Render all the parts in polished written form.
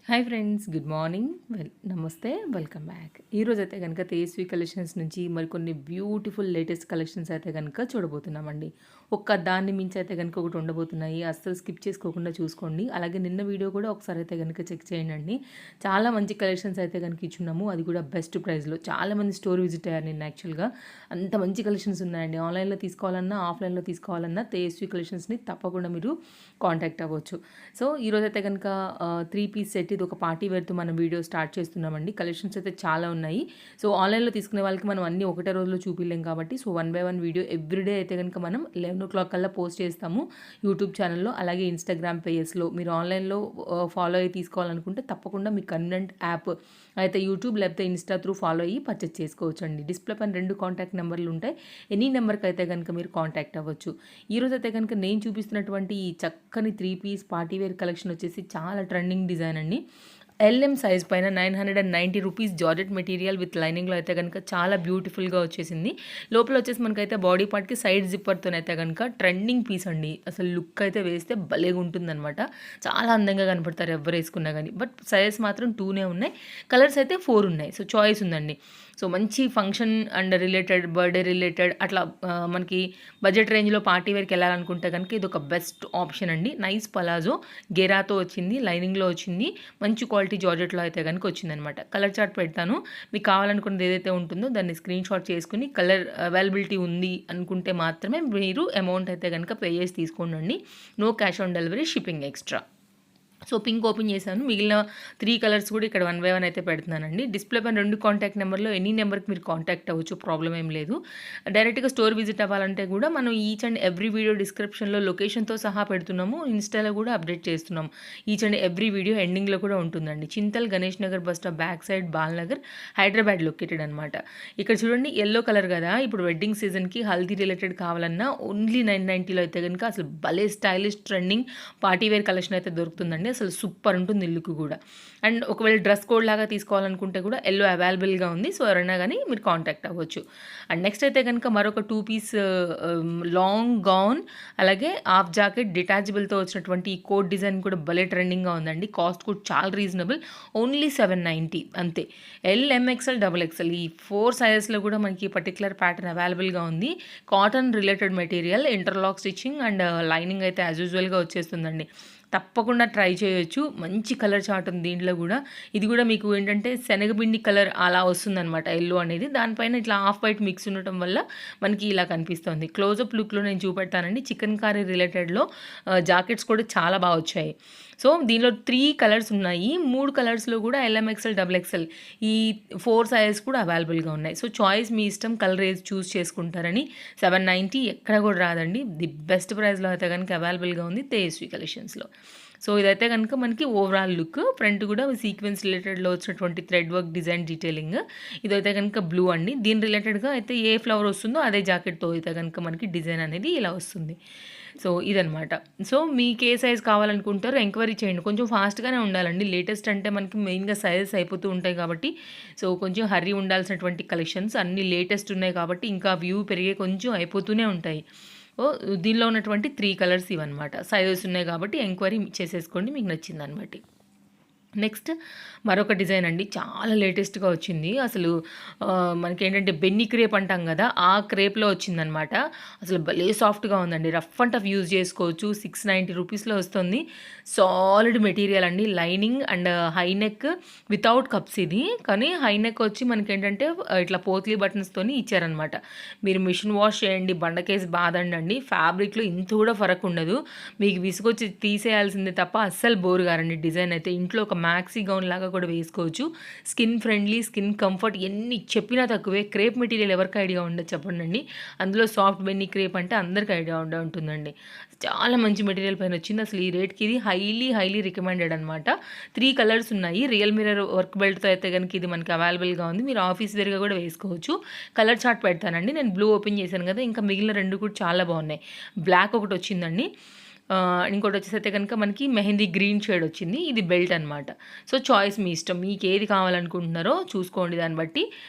Hi friends, good morning. నమస్తే, welcome back. ఈరోజు అయితే కనుక తేజస్వి కలెక్షన్స్ నుంచి మరికొన్ని బ్యూటిఫుల్ లేటెస్ట్ కలెక్షన్స్ అయితే కనుక చూడబోతున్నామండి. ఒక్క దాన్ని మించి అయితే కనుక ఒకటి ఉండబోతున్నాయి. అస్సలు స్కిప్ చేసుకోకుండా చూసుకోండి. అలాగే నిన్న వీడియో కూడా ఒకసారి అయితే కనుక చెక్ చేయండి. చాలా మంచి కలెక్షన్స్ అయితే కనుక ఇచ్చున్నాము, అది కూడా బెస్ట్ ప్రైస్లో. చాలామంది స్టోర్ విజిట్ అయ్యారు నిన్న. యాక్చువల్గా అంత మంచి కలెక్షన్స్ ఉన్నాయండి. ఆన్లైన్లో తీసుకోవాలన్నా ఆఫ్లైన్లో తీసుకోవాలన్నా తేజస్వి కలెక్షన్స్ని తప్పకుండా మీరు కాంటాక్ట్ అవ్వచ్చు. సో ఈరోజు అయితే కనుక 3 పీస్ సెట్, ఇది ఒక పార్టీ వేర్తో మనం వీడియో స్టార్ట్ చేస్తున్నామండి. కలెక్షన్స్ అయితే చాలా ఉన్నాయి. సో ఆన్లైన్లో తీసుకునే వాళ్ళకి మనం అన్నీ ఒకటే రోజులో చూపిలేం కాబట్టి సో 1 బై 1 వీడియో ఎవ్రీడే అయితే కనుక మనం 11 కల్లా పోస్ట్ చేస్తాము యూట్యూబ్ ఛానల్లో, అలాగే ఇన్స్టాగ్రామ్ పేజెస్లో. మీరు ఆన్లైన్లో ఫాలో అయ్యి తీసుకోవాలనుకుంటే తప్పకుండా మీ కన్వెంట్ యాప్ అయితే యూట్యూబ్ లేకపోతే ఇన్స్టా త్రూ ఫాలో అయ్యి పర్చేస్ చేసుకోవచ్చు అండి. డిస్ప్లే పైన 2 కాంటాక్ట్ నెంబర్లు ఉంటాయి. ఎనీ నెంబర్కి అయితే కనుక మీరు కాంటాక్ట్ అవ్వచ్చు. ఈరోజు అయితే కనుక నేను చూపిస్తున్నటువంటి ఈ చక్కని 3 పీస్ పార్టీ వేర్ కలెక్షన్ వచ్చేసి చాలా ట్రెండింగ్ డిజైన్ అండి. ఎల్ఎం సైజ్ పైన 990 రూపీస్ జార్జెట్ మెటీరియల్ విత్ లైనింగ్లో అయితే కనుక చాలా బ్యూటిఫుల్గా వచ్చేసింది. లోపల వచ్చేసి మనకైతే బాడీ పార్ట్కి సైడ్ జిప్పర్తోనైతే కనుక ట్రెండింగ్ పీస్ అండి. అసలు లుక్ అయితే వేస్తే భలేగా ఉంటుందన్నమాట. చాలా అందంగా కనపడతారు ఎవరు వేసుకున్నా కానీ. బట్ సైజెస్ మాత్రం 2నే ఉన్నాయి, కలర్స్ అయితే 4 ఉన్నాయి. సో చాయిస్ ఉందండి. సో మంచి function and related, birthday related అట్లా మనకి బడ్జెట్ రేంజ్లో పార్టీ వేర్కి వెళ్ళాలనుకుంటే కనుక ఇది ఒక బెస్ట్ ఆప్షన్ అండి. నైస్ పలాజో గేరాతో వచ్చింది, లైనింగ్లో వచ్చింది, మంచి క్వాలిటీ జార్జెట్లో అయితే కనుక వచ్చిందనమాట. కలర్ చార్ట్ పెడతాను, మీకు కావాలనుకున్నది ఏదైతే ఉంటుందో దాన్ని స్క్రీన్ షాట్ చేసుకుని కలర్ అవైలబిలిటీ ఉంది అనుకుంటే మాత్రమే మీరు అమౌంట్ అయితే కనుక పే చేసి తీసుకోండి. No cash on delivery, shipping extra. So pink open చేశాను, మిగిలిన 3 కలర్స్ కూడా ఇక్కడ 1 బై 1 అయితే పెడుతున్నానండి. డిస్ప్లే పైన 2 కాంటాక్ట్ నెంబర్లో ఎనీ నెంబర్కి మీరు కాంటాక్ట్ అవ్వచ్చు, ప్రాబ్లం ఏం లేదు. డైరెక్ట్గా స్టోర్ విజిట్ అవ్వాలంటే కూడా మనం ఈచ్ అండ్ ఎవ్రీ వీడియో డిస్క్రిప్షన్లో లొకేషన్తో సహా పెడుతున్నాము, ఇన్స్టాలో కూడా అప్డేట్ చేస్తున్నాం. ఈచ్ అండ్ ఎవ్రీ వీడియో ఎండింగ్లో కూడా ఉంటుందండి. Chintal Ganesh Nagar bus stop back side Balanagar, Hyderabad located అనమాట. ఇక్కడ చూడండి ఎల్లో కలర్ కదా, ఇప్పుడు వెడ్డింగ్ సీజన్కి హల్దీ రిలేటెడ్ కావాలన్నా ఓన్లీ 990లో అయితే కనుక అసలు భలే stylish trending party wear collection అయితే దొరుకుతుందండి. అసలు సూపర్ ఉంటుంది లుక్ కూడా. అండ్ ఒకవేళ డ్రెస్ కోడ్ లాగా తీసుకోవాలనుకుంటే కూడా ఎల్లో అవైలబుల్గా ఉంది. సో ఎవరైనా కానీ మీరు కాంటాక్ట్ అవ్వచ్చు. అండ్ నెక్స్ట్ అయితే కనుక మరొక 2 పీస్ లాంగ్ గౌన్, అలాగే హాఫ్ జాకెట్ డిటాచబుల్తో వచ్చినటువంటి ఈ కోట్ డిజైన్ కూడా భలే ట్రెండింగ్గా ఉందండి. కాస్ట్ కూడా చాలా రీజనబుల్, ఓన్లీ 790 అంతే. ఎంఎక్స్ఎల్ XXL ఈ 4 సైజెస్లో కూడా మనకి పర్టికులర్ ప్యాటర్న్ అవైలబుల్గా ఉంది. Cotton related material, interlock stitching and lining అయితే యాజ్ యూజువల్గా వచ్చేస్తుందండి. తప్పకుండా ట్రై చేయొచ్చు. మంచి కలర్ చార్ట్ ఉంది దీంట్లో కూడా. ఇది కూడా మీకు ఏంటంటే శనగపిండి కలర్ అలా వస్తుందన్నమాట, ఎల్లో అనేది. దానిపైన ఇట్లా హాఫ్ వైట్ మిక్స్ ఉండటం వల్ల మనకి ఇలా కనిపిస్తుంది. క్లోజప్ లుక్లో నేను చూపెడతానండి. చికెన్ కర్రీ రిలేటెడ్లో జాకెట్స్ కూడా చాలా బాగా వచ్చాయి. సో దీనిలో 3 కలర్స్ ఉన్నాయి. 3 కలర్స్లో కూడా ఎంఎక్స్ఎల్ XXL ఈ 4 సైజెస్ కూడా అవైలబుల్గా ఉన్నాయి. సో చాయిస్ మీ ఇష్టం, కలర్ ఏది చూస్ చేసుకుంటారని. 790 ఎక్కడ కూడా రాదండి. ది బెస్ట్ ప్రైస్లో అయితే కనుక అవైలబుల్గా ఉంది తేజస్వి కలెక్షన్స్లో. సో ఇదైతే కనుక మనకి ఓవరాల్ లుక్. ఫ్రంట్ కూడా సీక్వెన్స్ రిలేటెడ్లో వచ్చినటువంటి థ్రెడ్ వర్క్ డిజైన్ డీటెయిలింగ్. ఇదైతే కనుక బ్లూ అండి. దీని రిలేటెడ్గా అయితే ఏ ఫ్లవర్ వస్తుందో అదే జాకెట్తో అయితే కనుక మనకి డిజైన్ అనేది ఇలా వస్తుంది. సో ఇదనమాట. సో మీకు ఏ సైజ్ కావాలనుకుంటారో ఎంక్వైరీ చేయండి. కొంచెం ఫాస్ట్గానే ఉండాలండి. లేటెస్ట్ అంటే మనకి మెయిన్గా సైజెస్ అయిపోతూ ఉంటాయి కాబట్టి సో కొంచెం హర్రీ ఉండాల్సినటువంటి కలెక్షన్స్ అన్నీ లేటెస్ట్ ఉన్నాయి కాబట్టి ఇంకా వ్యూ పెరిగే కొంచెం అయిపోతూనే ఉంటాయి. దీనిలో ఉన్నటువంటి 3 కలర్స్ ఇవన్నమాట. సైజెస్ ఉన్నాయి కాబట్టి ఎంక్వైరీ చేసేసుకోండి మీకు నచ్చిందని బట్టి. నెక్స్ట్ మరొక డిజైన్ అండి, చాలా లేటెస్ట్గా వచ్చింది. అసలు మనకేంటంటే బెన్నీ క్రేప్ అంటాం కదా, ఆ క్రేప్లో వచ్చిందనమాట. అసలు భలే సాఫ్ట్గా ఉందండి. రఫ్ అండ్ టఫ్ యూజ్ చేసుకోవచ్చు. 690 రూపీస్లో వస్తుంది. సాలిడ్ మెటీరియల్ అండి. Lining and high neck without cups ఇది. కానీ హై నెక్ వచ్చి మనకేంటంటే ఇట్లా పోత్లీ బటన్స్తోని ఇచ్చారనమాట. మీరు మిషన్ వాష్ చేయండి, బండకేసి బాదండి, ఫ్యాబ్రిక్లో ఇంత కూడా ఫరక్ ఉండదు. మీకు విసుగొచ్చి తీసేయాల్సిందే తప్ప అస్సలు బోర్ గారండి. డిజైన్ అయితే ఇంట్లో ఒక మ్యాక్సీ గౌన్ లాగా కూడా వేసుకోవచ్చు. స్కిన్ ఫ్రెండ్లీ, స్కిన్ కంఫర్ట్, ఎన్ని చెప్పినా తక్కువే. క్రేప్ మెటీరియల్ ఎవరికి ఐడియా ఉండదు చెప్పండి. అందులో సాఫ్ట్ బెన్నీ క్రేప్ అంటే అందరికీ ఐడియా ఉంటుందండి. చాలా మంచి మెటీరియల్ పైన వచ్చింది. అసలు ఈ రేట్కి ఇది హైలీ రికమెండెడ్ అనమాట. 3 కలర్స్ ఉన్నాయి. రియల్ మిర్రర్ వర్క్ బెల్ట్తో అయితే కనుక ఇది మనకి అవైలబుల్గా ఉంది. మీరు ఆఫీస్ వేర్గా కూడా వేసుకోవచ్చు. కలర్ చార్ట్ పెడతానండి. నేను బ్లూ ఓపెన్ చేశాను కదా, ఇంకా మిగిలిన 2 కూడా చాలా బాగున్నాయి. బ్లాక్ ఒకటి వచ్చిందండి, ఇంకోటి వచ్చేసైతే కనుక మనకి మెహందీ గ్రీన్ షేడ్ వచ్చింది. ఇది బెల్ట్ అనమాట. సో చాయిస్ మీ ఇష్టం, మీకు ఏది కావాలనుకుంటున్నారో చూసుకోండి. దాన్ని బట్టి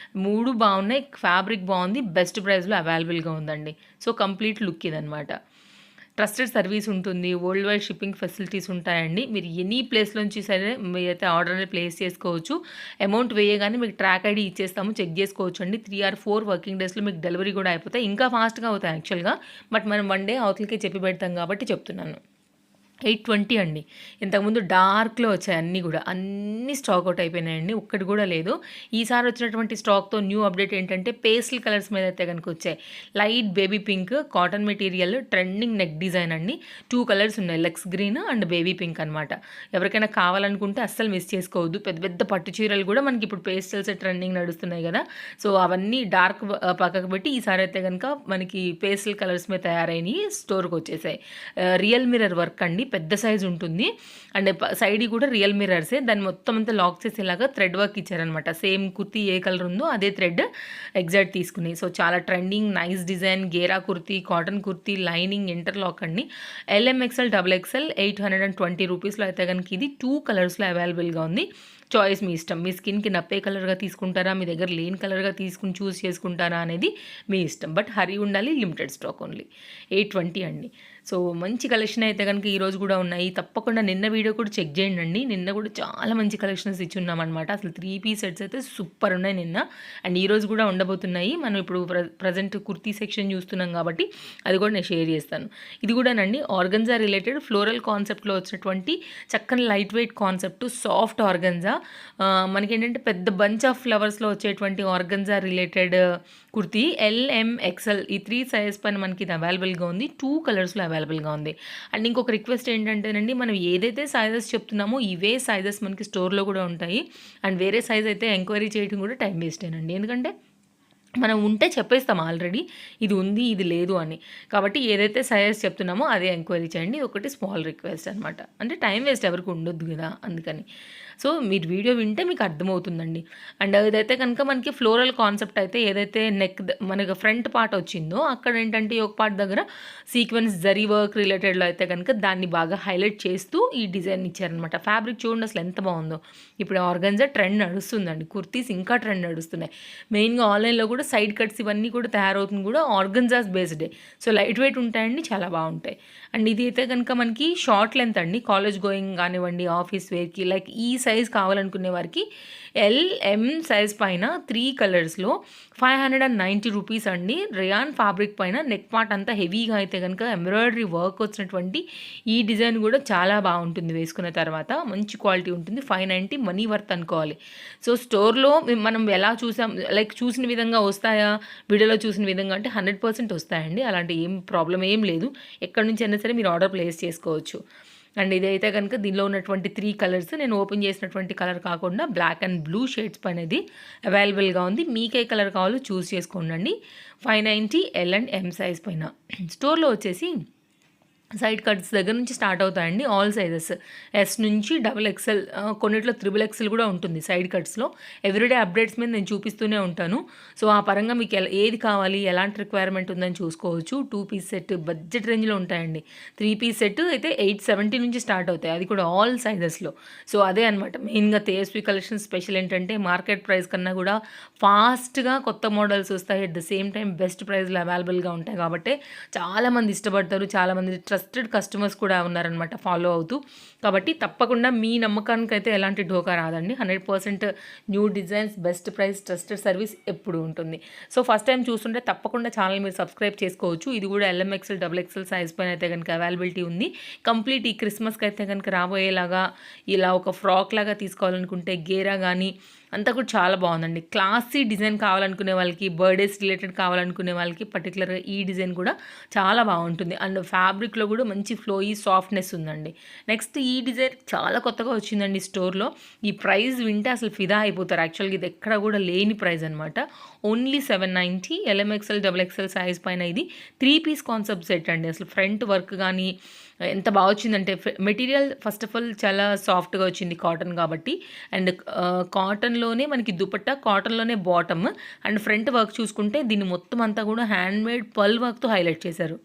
3 బాగున్నాయి. ఫ్యాబ్రిక్ బాగుంది, బెస్ట్ ప్రైస్లో అవైలబుల్గా ఉందండి. సో కంప్లీట్ లుక్ ఇదనమాట. ట్రస్టెడ్ సర్వీస్ ఉంటుంది. వరల్డ్ వైడ్ షిప్పింగ్ ఫెసిలిటీస్ ఉంటాయండి. మీరు ఎనీ ప్లేస్ నుంచి సరే మీరైతే ఆర్డర్ అనేది ప్లేస్ చేసుకోవచ్చు. అమౌంట్ వేయగానే మీకు ట్రాక్ ఐడి ఇచ్చేస్తాము, చెక్ చేసుకోవచ్చు అండి. 3 or 4 వర్కింగ్ డేస్లో మీకు డెలివరీ కూడా అయిపోతాయి. ఇంకా ఫాస్ట్గా అవుతాయి యాక్చువల్గా, బట్ మనం 1 డే అవతలకే చెప్పి పెడతాం కాబట్టి చెప్తున్నాను. 820 అండి. ఇంతకుముందు డార్క్లో వచ్చాయి అన్నీ కూడా, అన్నీ స్టాక్ అవుట్ అయిపోయినాయండి, ఒక్కటి కూడా లేదు. ఈసారి వచ్చినటువంటి స్టాక్తో న్యూ అప్డేట్ ఏంటంటే పేస్టల్ కలర్స్ మీద అయితే కనుక వచ్చాయి. Light baby pink cotton material trending neck design అండి. 2 కలర్స్ ఉన్నాయి, లెక్స్ గ్రీన్ అండ్ బేబీ పింక్ అనమాట. ఎవరికైనా కావాలనుకుంటే అస్సలు మిస్ చేసుకోవద్దు. పెద్ద పెద్ద పట్టు చీరలు కూడా మనకి ఇప్పుడు పేస్టల్స్ ట్రెండింగ్ నడుస్తున్నాయి కదా, సో అవన్నీ డార్క్ పక్కకు పెట్టి ఈసారి అయితే కనుక మనకి పేస్టల్ కలర్స్ మీద తయారైనవి స్టోర్కి వచ్చేసాయి. రియల్ మిర్రర్ వర్క్ అండి, పెద్ద సైజు ఉంటుంది. అండ్ సైడ్ కూడా రియల్ మిర్రర్సే, దాన్ని మొత్తం అంతా లాక్ చేసేలాగా థ్రెడ్ వర్క్ ఇచ్చారనమాట. సేమ్ కుర్తీ ఏ కలర్ ఉందో అదే థ్రెడ్ ఎగ్జాక్ట్ తీసుకుని. సో చాలా ట్రెండింగ్ నైస్ డిజైన్. గేరా kurti, cotton kurti, lining, interlock అండి. LMXL XXL 820 రూపీస్లో అయితే కనుక ఇది 2 కలర్స్లో అవైలబుల్గా ఉంది. చాయిస్ మీ ఇష్టం. మీ స్కిన్కి నప్పే కలర్గా తీసుకుంటారా, మీ దగ్గర లేని కలర్గా తీసుకుని చూస్ చేసుకుంటారా అనేది మీ ఇష్టం. బట్ హరీ ఉండాలి, లిమిటెడ్ స్టాక్ ఓన్లీ. 820 అండి. సో మంచి కలెక్షన్ అయితే కనుక ఈరోజు కూడా ఉన్నాయి. తప్పకుండా నిన్న వీడియో కూడా చెక్ చేయండి అండి. నిన్న కూడా చాలా మంచి కలెక్షన్స్ ఇచ్చి ఉన్నామన్నమాట. అసలు 3 పీస్ సెట్స్ అయితే సూపర్ ఉన్నాయి నిన్న, అండ్ ఈరోజు కూడా ఉండబోతున్నాయి. మనం ఇప్పుడు ప్రజెంట్ కుర్తీ సెక్షన్ చూస్తున్నాం కాబట్టి అది కూడా నేను షేర్ చేస్తాను. ఇది కూడానండి ఆర్గన్జా రిలేటెడ్ ఫ్లోరల్ కాన్సెప్ట్లో వచ్చినటువంటి చక్కని light weight concept, soft organza. మనకేంటంటే పెద్ద బంచ్ ఆఫ్ ఫ్లవర్స్లో వచ్చేటువంటి ఆర్గన్జా రిలేటెడ్ కుర్తీ. LMXL ఈ 3 సైజ్ పైన మనకి ఇది అవైలబుల్గా ఉంది. 2 కలర్స్లో అవైలబుల్గా ఉంది. అండ్ ఇంకొక రిక్వెస్ట్ ఏంటంటేనండి, మనం ఏదైతే సైజెస్ చెప్తున్నామో ఇవే సైజెస్ మనకి స్టోర్లో కూడా ఉంటాయి. అండ్ వేరే సైజ్ అయితే ఎంక్వైరీ చేయడం కూడా టైం వేస్టేనండి, ఎందుకంటే మనం ఉంటే చెప్పేస్తాం ఆల్రెడీ ఇది ఉంది ఇది లేదు అని. కాబట్టి ఏదైతే సైజెస్ చెప్తున్నామో అదే ఎంక్వైరీ చేయండి. ఒకటి స్మాల్ రిక్వెస్ట్ అనమాట, అంటే టైం వేస్ట్ ఎవరికి ఉండొద్దు కదా, అందుకని. సో మీరు వీడియో వింటే మీకు అర్థమవుతుందండి. అండ్ ఇదైతే కనుక మనకి ఫ్లోరల్ కాన్సెప్ట్ అయితే ఏదైతే నెక్ మనకు ఫ్రంట్ పార్ట్ వచ్చిందో అక్కడ ఏంటంటే ఒక పార్ట్ దగ్గర సీక్వెన్స్ జరీ వర్క్ రిలేటెడ్లో అయితే కనుక దాన్ని బాగా హైలైట్ చేస్తూ ఈ డిజైన్ ఇచ్చారనమాట. ఫ్యాబ్రిక్ చూడండి అసలు ఎంత బాగుందో. ఇప్పుడు ఆర్గన్జా ట్రెండ్ నడుస్తుందండి, కుర్తీస్ ఇంకా ట్రెండ్ నడుస్తున్నాయి. మెయిన్గా ఆన్లైన్లో కూడా సైడ్ కట్స్ ఇవన్నీ కూడా తయారవుతుంది కూడా ఆర్గన్జాస్ బేస్డే. సో లైట్ వెయిట్ ఉంటాయండి, చాలా బాగుంటాయి. అండ్ ఇది అయితే కనుక మనకి షార్ట్ లెంత్ అండి, కాలేజ్ గోయింగ్ కానివ్వండి, ఆఫీస్ వేర్కి, లైక్ ఈ సైజ్ కావాలనుకునే వారికి LM సైజ్ పైన 3 కలర్స్లో 590 రూపీస్ అండి. రేయాన్ ఫ్యాబ్రిక్ పైన నెక్ పార్ట్ అంతా హెవీగా అయితే కనుక ఎంబ్రాయిడరీ వర్క్ వచ్చినటువంటి ఈ డిజైన్ కూడా చాలా బాగుంటుంది. వేసుకున్న తర్వాత మంచి క్వాలిటీ ఉంటుంది. 590 మనీ వర్త్ అనుకోవాలి. సో స్టోర్లో మనం ఎలా చూసాం, లైక్ చూసిన విధంగా వస్తాయా, వీడియోలో చూసిన విధంగా అంటే 100% వస్తాయండి. అలాంటి ఏం ప్రాబ్లం ఏం లేదు. ఎక్కడి నుంచి అయినా సరే మీరు ఆర్డర్ ప్లేస్ చేసుకోవచ్చు. అండ్ ఇదైతే కనుక దీనిలో ఉన్నటువంటి 3 కలర్స్, నేను ఓపెన్ చేసినటువంటి కలర్ కాకుండా బ్లాక్ అండ్ బ్లూ షేడ్స్ అనేది అవైలబుల్గా ఉంది. మీకే కలర్ కావాలో చూస్ చేసుకోండి. 590 L and M సైజ్ పైన. స్టోర్లో వచ్చేసి సైడ్ కట్స్ దగ్గర నుంచి స్టార్ట్ అవుతాయండి, ఆల్ సైజెస్. S నుంచి XXL, కొన్నిట్లో XXL కూడా ఉంటుంది సైడ్ కట్స్లో. ఎవ్రీడే అప్డేట్స్ మీద నేను చూపిస్తూనే ఉంటాను. సో ఆ పరంగా మీకు ఏది కావాలి, ఎలాంటి రిక్వైర్మెంట్ ఉందని చూసుకోవచ్చు. 2 పీస్ సెట్ బడ్జెట్ రేంజ్లో ఉంటాయండి. 3 పీస్ సెట్ అయితే 870 నుంచి స్టార్ట్ అవుతాయి, అది కూడా ఆల్ సైజెస్లో. సో అదే అనమాట మెయిన్గా తేజస్వి కలెక్షన్ స్పెషల్ ఏంటంటే మార్కెట్ ప్రైస్ కన్నా కూడా ఫాస్ట్గా కొత్త మోడల్స్ వస్తాయి. At the same time best ప్రైస్లో అవైలబుల్గా ఉంటాయి కాబట్టి చాలామంది ఇష్టపడతారు. చాలామంది ట్రస్టెడ్ కస్టమర్స్ కూడా ఉన్నారనమాట ఫాలో అవుతూ. కాబట్టి తప్పకుండా మీ నమ్మకానికి అయితే ఎలాంటి ఢోకా రాదండి. 100% new designs, best price, trusted service ఎప్పుడు ఉంటుంది. సో ఫస్ట్ టైం చూస్తుంటే తప్పకుండా ఛానల్ మీరు సబ్స్క్రైబ్ చేసుకోవచ్చు. ఇది కూడా LMXL XXL సైజ్ పైన అయితే కనుక అవైలబిలిటీ ఉంది. కంప్లీట్ ఈ క్రిస్మస్కి అయితే కనుక రాబోయేలాగా ఇలా ఒక ఫ్రాక్ లాగా తీసుకోవాలనుకుంటే గేరా కానీ అంతా కూడా చాలా బాగుందండి. క్లాసీ డిజైన్ కావాలనుకునే వాళ్ళకి, బర్త్డేస్ రిలేటెడ్ కావాలనుకునే వాళ్ళకి పర్టికులర్గా ఈ డిజైన్ కూడా చాలా బాగుంటుంది. అండ్ ఫ్యాబ్రిక్లో కూడా మంచి ఫ్లోయీ సాఫ్ట్నెస్ ఉందండి. నెక్స్ట్ ఈ డిజైన్ చాలా కొత్తగా వచ్చిందండి స్టోర్లో. ఈ ప్రైస్ వింటే అసలు ఫిదా అయిపోతారు. యాక్చువల్గా ఇది ఎక్కడ కూడా లేని ప్రైస్ అనమాట. ఓన్లీ 790 LMXL XXL సైజ్ పైన ఇది 3 పీస్ కాన్సెప్ట్ సెట్ అండి. అసలు ఫ్రంట్ వర్క్ కానీ ఎంత బాగా వచ్చిందంటే మెటీరియల్ ఫస్ట్ ఆఫ్ ఆల్ చాలా సాఫ్ట్గా వచ్చింది, కాటన్ కాబట్టి. అండ్ కాటన్లోనే మనకి దుపట్టా, కాటన్లోనే బాటమ్. అండ్ ఫ్రంట్ వర్క్ చూసుకుంటే దీన్ని మొత్తం అంతా కూడా హ్యాండ్మేడ్ పర్ల్ వర్క్తో హైలైట్ చేశారు.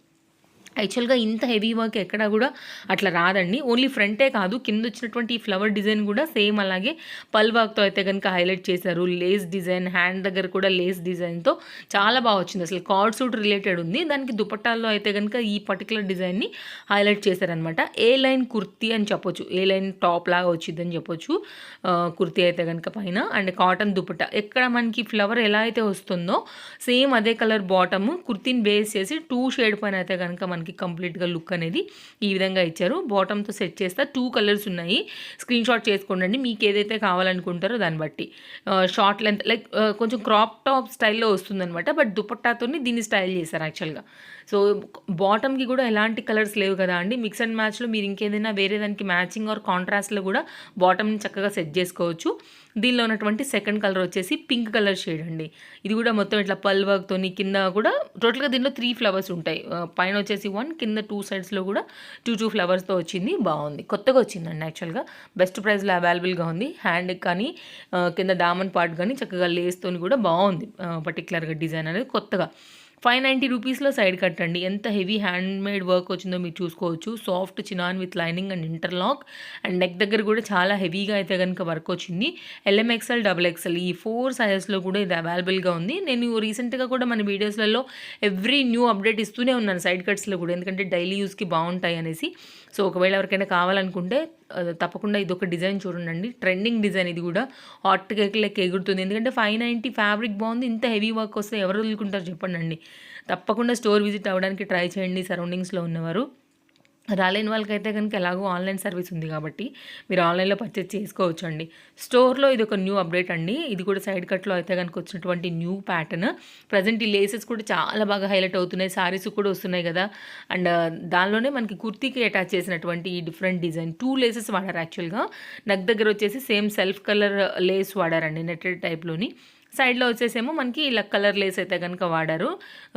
యాక్చువల్‌గా ఇంత హెవీ వర్క్ ఎక్కడ గూడా అట్లా రాదండి. ఓన్లీ ఫ్రంటే కాదు కిందొచ్చినటువంటి ఈ ఫ్లవర్ డిజైన్ గూడా సేమ్ అలాగే పల్ వర్క్‌తో అయితే గనుక హైలైట్ చేశారు. లేస్ డిజైన్, హ్యాండ్ దగ్గర కూడా లేస్ డిజైన్‌తో చాలా బా వచ్చింది. అసలు కార్డ్ సూట్ రిలేటెడ్ ఉంది. దానికి దుపట్టాల్లో అయితే గనుక ఈ పర్టిక్యులర్ డిజైన్‌ని హైలైట్ చేశారనమాట. ఏ లైన్ కుర్తీ అని చెప్పొచ్చు. ఏ లైన్ టాప్ లాగా వచ్చిద్దని చెప్పొచ్చు. కుర్తీ అయితే గనుక పైన అండ్ కాటన్ దుపట్టా. ఎక్కడ మనకి ఫ్లవర్ ఎలా అయితే వస్తుందో సేమ్ అదే కలర్ బాటము కుర్తీని బేస్ చేసి 2 షేడ్ పైన అయితే గనుక మనకి కంప్లీట్‌గా లుక్ అనేది ఈ విధంగా ఇచ్చారు. బాటమ్‌తో సెట్ చేస్తా 2 కలర్స్ ఉన్నాయి. స్క్రీన్ షాట్ చేసుకోండి మీకు ఏదైతే కావాలనుకుంటారో దాన్ని బట్టి. షార్ట్ లెంత్ లైక్ కొంచెం క్రాప్ టాప్ స్టైల్‌లో వస్తుందనమాట. బట్ దుపట్టాతోని దీన్ని స్టైల్ చేశారు యాక్చువల్‌గా. సో బాటమ్‌కి కూడా ఎలాంటి కలర్స్ లేవు కదా అండి. మిక్స్ అండ్ మ్యాచ్‌లో మీరు ఇంకేదైనా వేరే దానికి మ్యాచింగ్ ఆర్ కాంట్రాస్ట్‌లో కూడా బాటమ్‌ని చక్కగా సెట్ చేసుకోవచ్చు. దీనిలో ఉన్నటువంటి సెకండ్ కలర్ వచ్చేసి పింక్ కలర్ షేడ్ అండి. ఇది కూడా మొత్తం ఇట్లా పల్ వర్క్‌తోని కింద కూడా టోటల్‌గా దీనిలో 3 ఫ్లవర్స్ ఉంటాయి. పైన వచ్చేసి 1 కింద 2 సైడ్స్‌లో కూడా 2 ఫ్లవర్స్‌తో వచ్చింది. బాగుంది. కొత్తగా వచ్చిందండి యాక్చువల్‌గా. బెస్ట్ ప్రైస్‌లో అవైలబుల్‌గా ఉంది. హ్యాండ్‌కి కానీ కింద దామన్ పార్ట్ కానీ చక్కగా లేస్‌తోని కూడా బాగుంది. పర్టిక్యులర్‌గా డిజైన్ అనేది కొత్తగా. 590 రూపీస్‌లో సైడ్ కట్ అండి. ఎంత హెవీ హ్యాండ్‌మేడ్ వర్క్ వచ్చిందో మీరు చూసుకోవచ్చు. Soft chinon with lining and interlock and neck దగ్గర కూడా చాలా హెవీగా అయితే కనుక వర్క్ వచ్చింది. ఎల్ఎం ఎక్స్ఎల్, డబుల్ ఎక్స్ఎల్ ఈ 4 సైజెస్‌లో కూడా ఇది అవైలబుల్‌గా ఉంది. నేను రీసెంట్‌గా కూడా మన వీడియోస్‌లలో ఎవ్రీ న్యూ అప్డేట్ ఇస్తూనే ఉన్నాను సైడ్ కట్స్‌లో కూడా. ఎందుకంటే డైలీ యూస్‌కి బాగుంటాయి అనేసి. సో ఒకవేళ ఎవరికైనా కావాలనుకుంటే తప్పకుండా ఇదొక డిజైన్ చూడండి. ట్రెండింగ్ డిజైన్ ఇది కూడా హాట్ కేక్ లెక్క ఎగురుతుంది. ఎందుకంటే 590 ఫ్యాబ్రిక్ బాగుంది. ఇంత హెవీ వర్క్ వస్తే ఎవరు వదులుకుంటారు చెప్పండి. తప్పకుండా స్టోర్ విజిట్ అవ్వడానికి ట్రై చేయండి సరౌండింగ్స్లో ఉన్నవారు. రాలేని వాళ్ళకైతే కనుక ఎలాగో ఆన్లైన్ సర్వీస్ ఉంది కాబట్టి మీరు ఆన్లైన్లో పర్చేస్ చేసుకోవచ్చు అండి. స్టోర్లో ఇది ఒక న్యూ అప్డేట్ అండి. ఇది కూడా సైడ్ కట్లో అయితే కనుక వచ్చినటువంటి న్యూ ప్యాటర్న్. ప్రజెంట్ ఈ లేసెస్ కూడా చాలా బాగా హైలైట్ అవుతున్నాయి. సారీస్ కూడా వస్తున్నాయి కదా. అండ్ దానిలోనే మనకి కుర్తీకి అటాచ్ చేసినటువంటి ఈ డిఫరెంట్ డిజైన్ 2 లేసెస్ వాడారు యాక్చువల్గా. నెక్ దగ్గర వచ్చేసి సేమ్ సెల్ఫ్ కలర్ లేస్ వాడారండి నెట్టెడ్ టైప్లోని. సైడ్లో వచ్చేసేమో మనకి ఇలా కలర్ లేస్ అయితే కనుక వాడారు.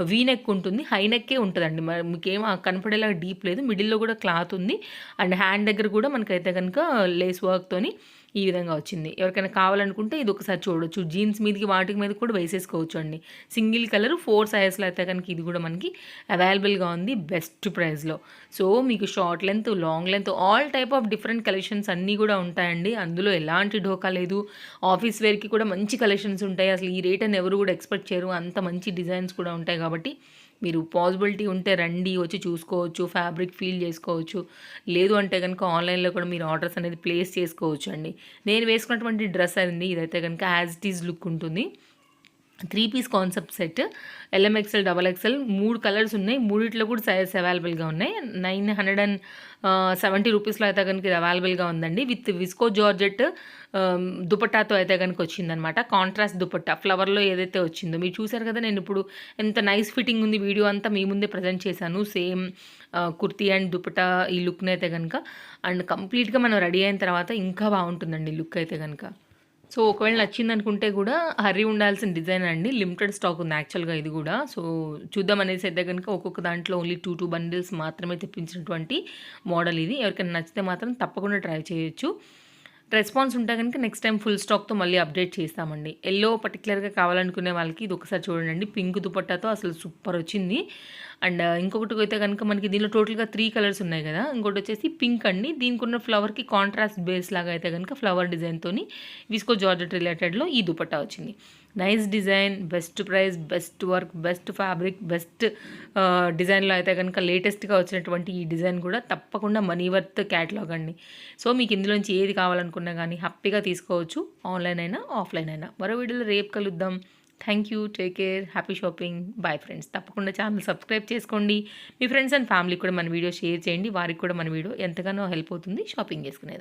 వీ నెక్ ఉంటుంది. హై నెక్కే ఉంటుందండి. మరి మీకేం కనపడేలాగా డీప్ లేదు. మిడిల్లో కూడా క్లాత్ ఉంది. అండ్ హ్యాండ్ దగ్గర కూడా మనకైతే కనుక లేస్ వర్క్తోని ఈ విధంగా వచ్చింది. ఎవరికైనా కావాలనుకుంటే ఇది ఒకసారి చూడొచ్చు. జీన్స్ మీదకి వాటి మీద కూడా వేసేసుకోవచ్చు అండి. సింగిల్ కలర్ 4 సైజెస్లో అయితే కనుక ఇది కూడా మనకి అవైలబుల్గా ఉంది బెస్ట్ ప్రైస్లో. సో మీకు short length, long length all type of different collections అన్నీ కూడా ఉంటాయండి. అందులో ఎలాంటి ఢోకా లేదు. ఆఫీస్ వేర్కి కూడా మంచి కలెక్షన్స్ ఉంటాయి. అసలు ఈ రేట్ అని ఎవరు కూడా ఎక్స్పెక్ట్ చేయరు. అంత మంచి డిజైన్స్ కూడా ఉంటాయి కాబట్టి మీరు పాసిబిలిటీ ఉంటే రండి, వచ్చి చూసుకోవచ్చు, ఫ్యాబ్రిక్ ఫీల్ చేసుకోవచ్చు. లేదు అంటే కనుక ఆన్లైన్లో కూడా మీరు ఆర్డర్స్ అనేది ప్లేస్ చేసుకోవచ్చు అండి. నేను వేసుకున్నటువంటి డ్రెస్ అండి ఇదైతే కనుక యాజ్ ఇట్ ఈజ్ లుక్ ఉంటుంది. 3 piece concept set L M XL, double XL 3 colours ఉన్నాయి. మూడిట్లో కూడా సైజెస్ అవైలబుల్గా ఉన్నాయి. 970 రూపీస్లో అయితే కనుక ఇది అవైలబుల్గా ఉందండి. విత్ విస్కో జార్జెట్ దుపట్టాతో అయితే కనుక వచ్చిందనమాట. కాంట్రాస్ట్ దుపట్టా ఫ్లవర్లో ఏదైతే వచ్చిందో మీరు చూసారు కదా. నేను ఇప్పుడు ఎంత నైస్ ఫిట్టింగ్ ఉంది వీడియో అంతా మీ ముందే ప్రజెంట్ చేశాను. సేమ్ కుర్తీ అండ్ దుపట్టా ఈ లుక్ని అయితే కనుక అండ్ కంప్లీట్గా మనం రెడీ అయిన తర్వాత ఇంకా బాగుంటుందండి లుక్ అయితే కనుక. సో ఒకవేళ నచ్చిందనుకుంటే కూడా హర్రీ ఉండాల్సిన డిజైన్ అండి. లిమిటెడ్ స్టాక్ ఉంది యాక్చువల్గా ఇది కూడా. సో చూద్దాం అనేసి అయితే కనుక ఒక్కొక్క దాంట్లో ఓన్లీ 2 బండిల్స్ మాత్రమే తెప్పించినటువంటి మోడల్ ఇది. ఎవరికైనా నచ్చితే మాత్రం తప్పకుండా ట్రై చేయొచ్చు. రెస్పాన్స్ ఉంటే కనుక నెక్స్ట్ టైం ఫుల్ స్టాక్తో మళ్ళీ అప్డేట్ చేస్తామండి. ఎల్లో పర్టికులర్గా కావాలనుకునే వాళ్ళకి ఇది ఒకసారి చూడండి. పింక్ దుపట్టాతో అసలు సూపర్ వచ్చింది. అండ్ ఇంకొకటి అయితే కనుక మనకి దీనిలో టోటల్గా 3 కలర్స్ ఉన్నాయి కదా. ఇంకోటి వచ్చేసి పింక్ అండి. దీనికి ఉన్న ఫ్లవర్కి కాంట్రాస్ట్ బేస్ లాగా అయితే కనుక ఫ్లవర్ డిజైన్తోని విస్కో జార్జెట్ రిలేటెడ్లో ఈ దుపట్టా వచ్చింది. Nice design, best price, best work, best fabric, best డిజైన్లో అయితే కనుక లేటెస్ట్గా వచ్చినటువంటి ఈ డిజైన్ కూడా తప్పకుండా మనీ వర్త్ క్యాటలాగ్ అండి. సో మీకు ఇందులోంచి ఏది కావాలనుకున్నా కానీ హ్యాపీగా తీసుకోవచ్చు. ఆన్లైన్ అయినా ఆఫ్లైన్ అయినా. మరో వీడియోలో రేపు కలుద్దాం. Thank you. Take care. Happy shopping. Bye friends. తప్పకుండా ఛానల్ సబ్స్క్రైబ్ చేసుకోండి. మీ ఫ్రెండ్స్ అండ్ ఫ్యామిలీకి కూడా మన వీడియో షేర్ చేయండి. వారికి కూడా మన వీడియో ఎంతగానో హెల్ప్ అవుతుంది షాపింగ్ చేసుకునేది.